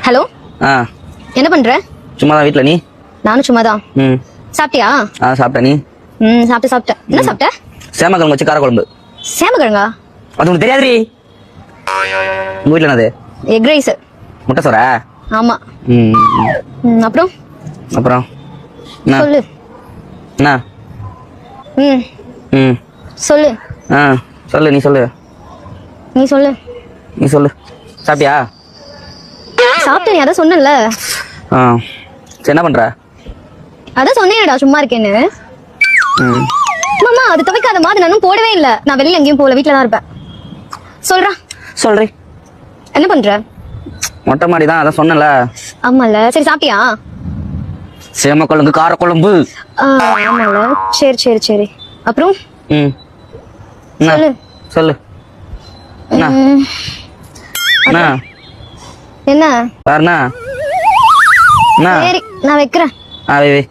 Hello. என்ன பண்ற? சும்மா தான் வீட்ல. நீ? நானும் சும்மா தான். சாப்பிட்டியா? சாப்பிட்டேன். நீ? சாப்பிட்டேன். என்ன சாப்பிட்ட? சேமக்கிழங்கு வச்சு காரக்குழம்பு. சேமக்கிழங்கா? அது உனக்கு தெரியாதுரி. உங்க வீட்ல என்னது? Egg rice. முட்டை சோறா? ஆமா. அப்புறம் என்ன? சொல்லு. என்ன? சொல்லு. சொல்லு. நீ சொல்லு. நீ சொல்லு. சாப்பிட்டியா? சாப்பிட்டேன். அதான் சொன்னேன்ல. சரி, என்ன பண்ற? அதான் சொன்னேன்டா சும்மா இருக்கேன்னு. மாமா அது துவைக்காத மாதிரி நானும் போடவே இல்ல. நான் வெளியில எங்கேயும் போல, வீட்டுல தான் இருப்பேன். சொல்றேன். என்ன பண்ற? மொட்டை மாடி தான், அதான் சொன்னல. ஆமால. சரி சாப்பிட்டியா? சேமக்கிழங்கு காரக்குழம்பு. ஆமால. சரி. அப்புறம் சொல்லு. என்ன? என்ன? வேற என்ன? சரி நான் வைக்கிறேன். வை.